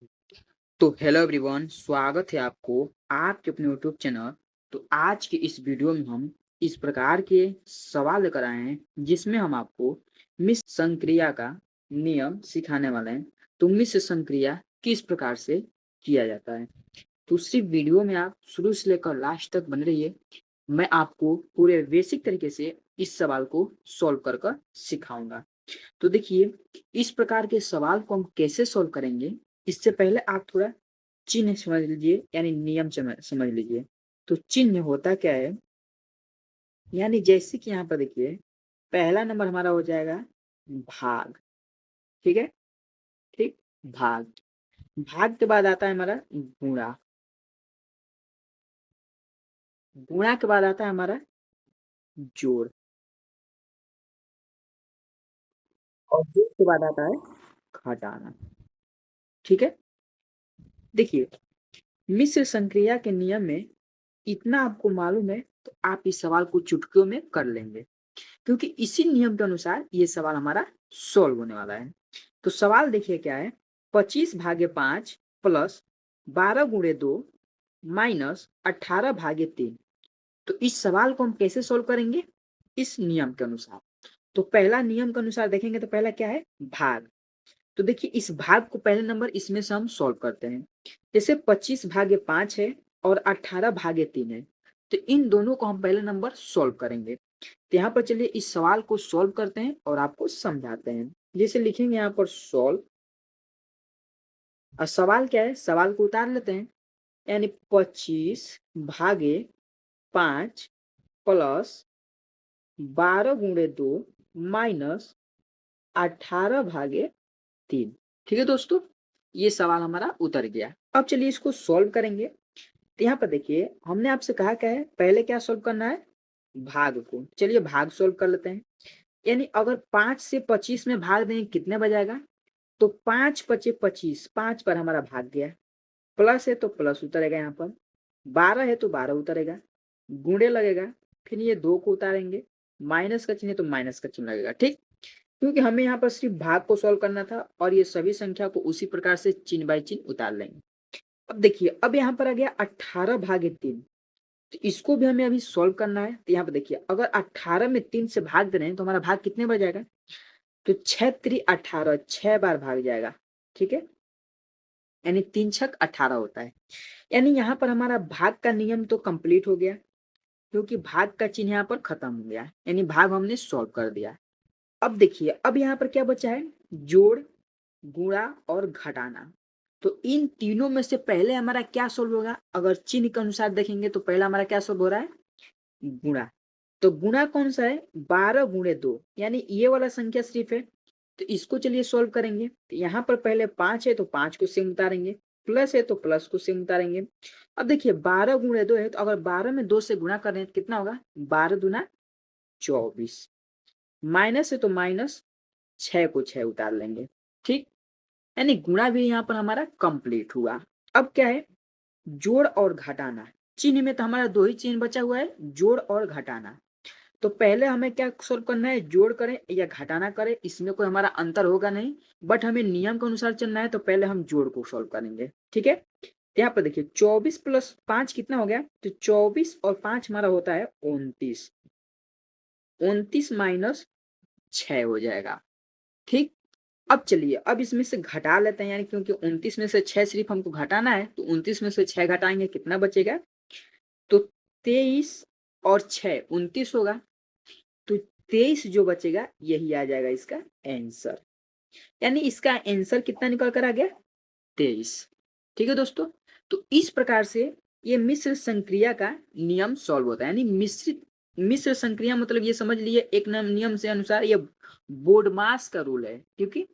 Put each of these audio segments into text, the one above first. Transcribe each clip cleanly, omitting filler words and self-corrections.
तो hello everyone, स्वागत है आपको आपके अपने यूट्यूब चैनल। तो आज के इस वीडियो में हम इस प्रकार के सवाल लेकर आए हैं जिसमें हम आपको मिश्र संक्रिया का नियम सिखाने वाले हैं। तो मिश्र संक्रिया किस प्रकार से किया जाता है, तो सिर्फ वीडियो में आप शुरू से लेकर लास्ट तक बने रहिए। मैं आपको पूरे बेसिक तरीके से इस सवाल को सॉल्व कर कर सिखाऊंगा। तो देखिए, इस प्रकार के सवाल को हम कैसे सॉल्व करेंगे, इससे पहले आप थोड़ा चिन्ह समझ लीजिए, यानी नियम समझ लीजिए। तो चिन्ह होता क्या है, यानी जैसे कि यहाँ पर देखिए, पहला नंबर हमारा हो जाएगा भाग। ठीक है, ठीक। भाग, भाग के बाद आता है हमारा गुणा, गुणा के बाद आता है हमारा जोड़, और जोड़ के बाद आता है घटाना। ठीक है, देखिए, मिश्र संक्रिया के नियम में इतना आपको मालूम है तो आप इस सवाल को चुटकियों में कर लेंगे, क्योंकि इसी नियम के अनुसार ये सवाल हमारा सॉल्व होने वाला है। तो सवाल देखिए क्या है, 25/5 प्लस 12 × 2 माइनस 18/3। तो इस सवाल को हम कैसे सॉल्व करेंगे, इस नियम के अनुसार। तो पहला नियम के अनुसार देखेंगे तो पहला क्या है, भाग। तो देखिए, इस भाग को पहले नंबर इसमें से हम सॉल्व करते हैं। जैसे 25/5 है और 18/3 है, तो इन दोनों को हम पहले नंबर सॉल्व करेंगे। तो यहाँ पर चलिए इस सवाल को सॉल्व करते हैं और आपको समझाते हैं। जैसे लिखेंगे यहाँ पर सॉल्व, और सवाल क्या है, सवाल को उतार लेते हैं। यानी 25/5 प्लस 12 × 2 माइनस 18/3। ठीक है दोस्तों, ये सवाल हमारा उतर गया। अब चलिए इसको सॉल्व करेंगे। तो यहाँ पर देखिए, हमने आपसे कहा क्या है, पहले क्या सॉल्व करना है, भाग को। चलिए भाग सॉल्व कर लेते हैं। यानी अगर 5 से 25 में भाग दें कितने बजाएगा, तो 5×5 = 25, 5 पर हमारा भाग गया। प्लस है तो प्लस उतरेगा, यहाँ पर 12 है तो 12 उतरेगा, गुणे लगेगा, फिर ये 2 को उतारेंगे, माइनस का चिन्ह है तो माइनस का चिन्ह लगेगा। ठीक, क्योंकि हमें यहाँ पर सिर्फ भाग को सॉल्व करना था और ये सभी संख्या को उसी प्रकार से चिन्ह बाय चिन्ह उतार लेंगे। अब देखिए, अब यहाँ पर आ गया 18/3। तो इसको भी हमें अभी सॉल्व करना है। तो यहाँ पर देखिए, अगर 18 में 3 से भाग दे रहे हैं तो हमारा भाग कितने बार जाएगा, तो 6×3 = 18, 6 बार भाग जाएगा। ठीक है, यानी 3×6 = 18 होता है। यानी यहाँ पर हमारा भाग का नियम तो कंप्लीट हो गया, क्योंकि भाग का चिन्ह यहाँ पर खत्म हो गया, यानी भाग हमने सॉल्व कर दिया। अब देखिए, अब यहाँ पर क्या बचा है, जोड़, गुणा और घटाना। तो इन तीनों में से पहले हमारा क्या सोल्व होगा, अगर चिन्ह के अनुसार देखेंगे तो पहला हमारा क्या सोल्व हो रहा है, गुणा। तो गुणा कौन सा है, 12 × 2, यानी ये वाला संख्या सिर्फ है। तो इसको चलिए सोल्व करेंगे। तो यहाँ पर पहले 5 है तो 5 को सेम उतारेंगे, प्लस है तो प्लस को सेम उतारेंगे। अब देखिए, 12 × 2 है, तो अगर 12 में 2 से गुणा कर रहे हैं तो कितना होगा, 12×2 = 24, माइनस है तो माइनस, 6 को 6 उतार लेंगे। ठीक, यानी गुणा भी यहाँ पर हमारा कंप्लीट हुआ। अब क्या है, जोड़ और घटाना। चिन्ह में तो हमारा दो ही चिन्ह बचा हुआ है, जोड़ और घटाना। तो पहले हमें क्या सोल्व करना है, जोड़ करें या घटाना करें, इसमें कोई हमारा अंतर होगा नहीं, बट हमें नियम के अनुसार चलना है। तो पहले हम जोड़ को सोल्व करेंगे। ठीक है, यहाँ पर देखिए, 24 + 5 कितना हो गया, तो 24 और 5 हमारा होता है 29, 29 माइनस 6 हो जाएगा। ठीक, अब चलिए, अब इसमें से घटा लेते हैं, यानी क्योंकि 29 में से 6 सिर्फ हमको घटाना है, तो 29 में से 6 घटाएंगे, कितना बचेगा, तो 23 और 6 29 होगा। तो 23 जो बचेगा यही आ जाएगा इसका आंसर। यानी इसका आंसर कितना निकल कर आ गया, 23। ठीक है दोस्तों, तो इस प्रकार से ये मिश्र संक्रिया का नियम सॉल्व होता है। यानी मिश्रित मिश्र संक्रिया मतलब ये समझ लिए, एक नियम से अनुसार ये बोडमास का रूल है। क्योंकि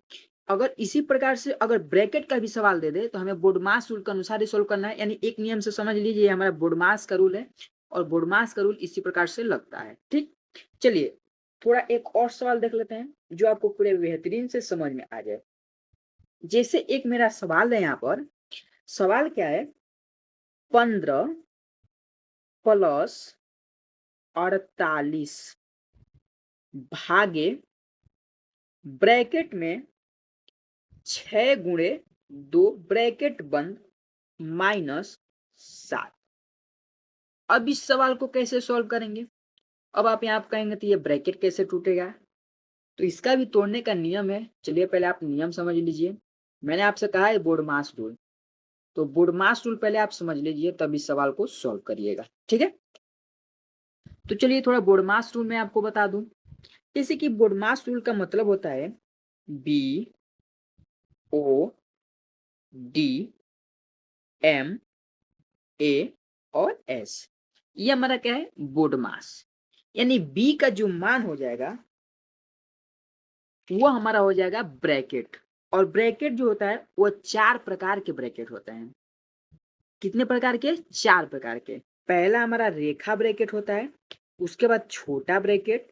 अगर इसी प्रकार से अगर ब्रैकेट का भी सवाल दे दे तो हमें बोडमास रूल के अनुसार ही सोल्व करना है। यानी एक नियम से समझ लीजिए, ये हमारा बोडमास का रूल है, और बोडमास का रूल इसी प्रकार से लगता है। ठीक, चलिए थोड़ा एक और सवाल देख लेते हैं जो आपको पूरे बेहतरीन से समझ में आ जाए। जैसे एक मेरा सवाल है, यहाँ पर सवाल क्या है, 15 प्लस 48 भागे ब्रैकेट में 6 × 2 ब्रैकेट बंद -7। अब इस सवाल को कैसे सॉल्व करेंगे? अब आप यहाँ कहेंगे तो ये ब्रैकेट कैसे टूटेगा? तो इसका भी तोड़ने का नियम है। चलिए पहले आप नियम समझ लीजिए। मैंने आपसे कहा है बोडमास रूल, तो बोडमास रूल पहले आप समझ लीजिए तब इस सवाल को सॉल्व करिएगा, ठीक है? तो चलिए थोड़ा बोडमास रूल मैं आपको बता दूं। जैसे कि बोडमास रूल का मतलब होता है BODMA और S। ये हमारा क्या है? बोडमास। यानी B का जो मान हो जाएगा वो हमारा हो जाएगा ब्रैकेट। और ब्रैकेट जो होता है वो 4 प्रकार के ब्रैकेट होते हैं। कितने प्रकार के? 4 प्रकार के। पहला हमारा रेखा ब्रैकेट होता है, उसके बाद छोटा ब्रैकेट,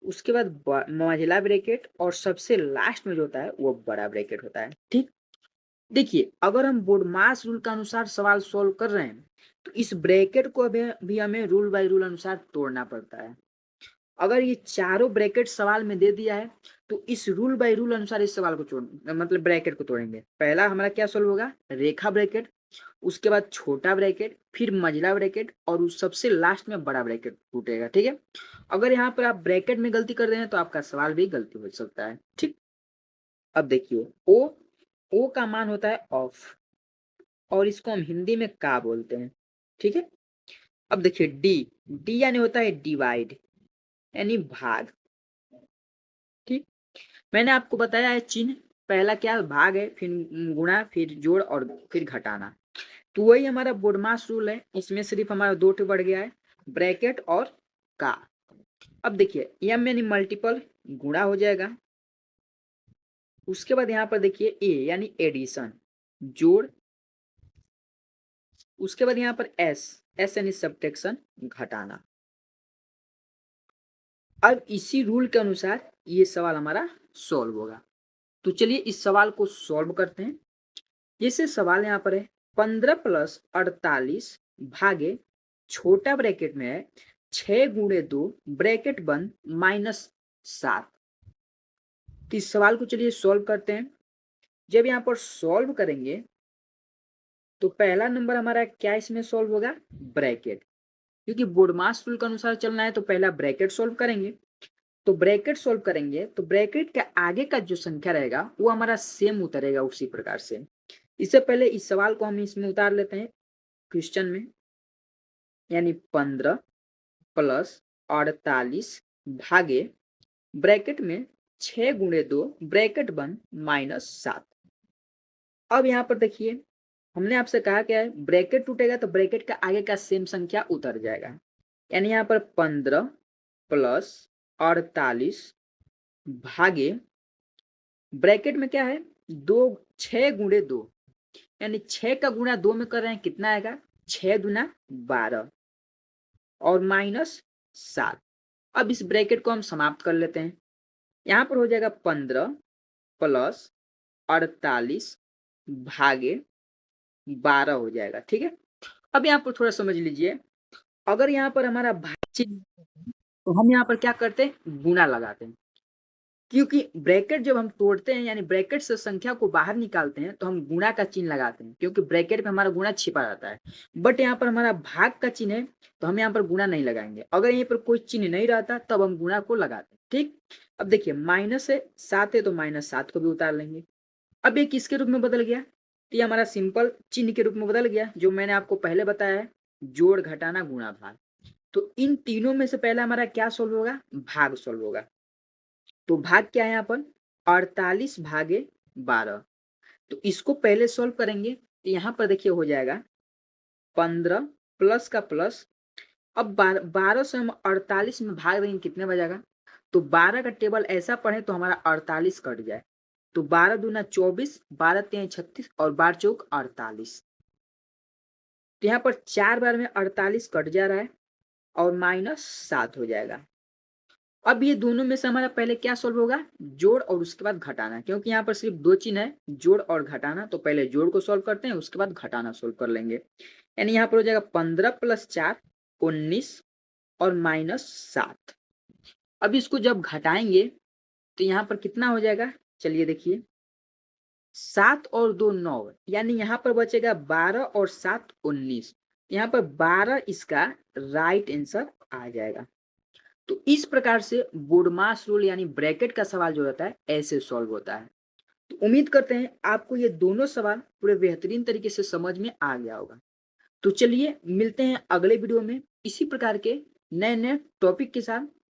उसके बाद मंझला ब्रैकेट और सबसे लास्ट में जो होता है वो बड़ा ब्रैकेट होता है। ठीक, देखिए अगर हम बोडमास रूल के अनुसार सवाल सोल्व कर रहे हैं तो इस ब्रैकेट को भी हमें रूल बाय रूल अनुसार तोड़ना पड़ता है। अगर ये चारों ब्रैकेट सवाल में दे दिया है तो इस रूल बाय रूल अनुसार इस सवाल को मतलब ब्रैकेट को तोड़ेंगे। पहला हमारा क्या सोल्व होगा? रेखा ब्रैकेट, उसके बाद छोटा ब्रैकेट, फिर मंझला ब्रैकेट और उस सबसे लास्ट में बड़ा ब्रैकेट टूटेगा। ठीक है, अगर यहाँ पर आप ब्रैकेट में गलती कर रहे हैं तो आपका सवाल भी गलती हो सकता है। ठीक, अब देखिए ओ का मान होता है ऑफ और इसको हम हिंदी में का बोलते हैं। ठीक है, अब देखिए डी, डी यानी होता है डिवाइड यानी भाग। ठीक, मैंने आपको बताया है चिन्ह, पहला क्या भाग है, फिर गुणा, फिर जोड़ और फिर घटाना। तो वही हमारा बोडमास रूल है, इसमें सिर्फ हमारा 2 ठे बढ़ गया है, ब्रैकेट और का। अब देखिए एम यानी मल्टीपल, गुणा हो जाएगा। उसके बाद यहाँ पर देखिए ए यानी एडिशन, जोड़। उसके बाद यहाँ पर एस, एस यानी सब्ट्रैक्शन, घटाना। अब इसी रूल के अनुसार ये सवाल हमारा सॉल्व होगा। तो चलिए इस सवाल को सॉल्व करते हैं। जैसे सवाल यहाँ पर है 15 प्लस 48 भागे छोटा ब्रैकेट में है 6 गुणे 2 ब्रैकेट बंद -7। तो इस सवाल को चलिए सॉल्व करते हैं। जब यहाँ पर सॉल्व करेंगे तो पहला नंबर हमारा क्या इसमें सॉल्व होगा? ब्रैकेट, क्योंकि बोडमास रूल के अनुसार चलना है तो पहला ब्रैकेट सॉल्व करेंगे। तो ब्रैकेट सॉल्व करेंगे तो ब्रैकेट के आगे का जो संख्या रहेगा वो हमारा सेम उतरेगा उसी प्रकार से। इससे पहले इस सवाल को हम इसमें उतार लेते हैं क्वेश्चन में, यानी 15 प्लस 48 भागे ब्रैकेट में 6 गुणे 2 ब्रैकेट बंद -7। अब यहाँ पर देखिए हमने आपसे कहा क्या है? ब्रैकेट टूटेगा तो ब्रैकेट का आगे का सेम संख्या उतर जाएगा। यानी यहाँ पर 15 प्लस 48 भागे ब्रैकेट में क्या है? 2, 6 गुणे 2, यानी 6 का गुणा 2 में कर रहे हैं, कितना आएगा? 6 दुना 12 और -7। अब इस ब्रैकेट को हम समाप्त कर लेते हैं। यहाँ पर हो जाएगा 15 प्लस 48 भागे 12 हो जाएगा। ठीक है, अब यहाँ पर थोड़ा समझ लीजिए, अगर यहाँ पर हमारा भाग चिन्ह तो हम यहाँ पर क्या करते हैं? गुणा लगाते हैं। क्योंकि ब्रैकेट जब हम तोड़ते हैं यानी ब्रैकेट से संख्या को बाहर निकालते हैं तो हम गुणा का चिन्ह लगाते हैं, क्योंकि ब्रैकेट में हमारा गुणा छिपा रहता है। बट यहाँ पर हमारा भाग का चिन्ह है तो हम यहाँ पर गुणा नहीं लगाएंगे। अगर यहाँ पर कोई चिन्ह नहीं रहता तब हम गुणा को लगाते हैं। ठीक, अब देखिए माइनस है, 7 है तो -7 को भी उतार लेंगे। अब ये किसके रूप में बदल गया? तो ये हमारा सिंपल चिन्ह के रूप में बदल गया, जो मैंने आपको पहले बताया है, जोड़ घटाना गुणा भाग। तो इन तीनों में से पहला हमारा क्या सोल्व होगा? भाग सोल्व होगा। तो भाग क्या है यहाँ पर? 48 भागे 12। तो इसको पहले सोल्व करेंगे तो यहाँ पर देखिए हो जाएगा 15 प्लस का प्लस। अब 12 से हम 48 में भाग देंगे, कितने बचेगा? तो 12 का टेबल ऐसा पढ़े तो हमारा 48 कट जाए। तो 12 दूना 24, 12 तिया 36 और 12 चौक 48। तो यहाँ पर 4 बार में 48 कट जा रहा है और -7 हो जाएगा। अब ये दोनों में से हमारा पहले क्या सोल्व होगा? जोड़ और उसके बाद घटाना, क्योंकि यहाँ पर सिर्फ 2 चिन्ह है, जोड़ और घटाना। तो पहले जोड़ को सोल्व करते हैं, उसके बाद घटाना सोल्व कर लेंगे। यानी यहाँ पर हो जाएगा 15 प्लस 4 19 और -7। अब इसको जब घटाएंगे तो यहाँ पर कितना हो जाएगा? चलिए देखिए, 7 और 2 9, यानी यहाँ पर बचेगा 12 और 7 19। यहाँ पर 12 इसका राइट आंसर आ जाएगा। तो इस प्रकार से बोडमास रूल यानी ब्रैकेट का सवाल जो रहता है ऐसे सॉल्व होता है। तो उम्मीद करते हैं आपको ये दोनों सवाल पूरे बेहतरीन तरीके से समझ में आ गया होगा। तो चलिए मिलते हैं अगले वीडियो में इसी प्रकार के नए नए टॉपिक के साथ।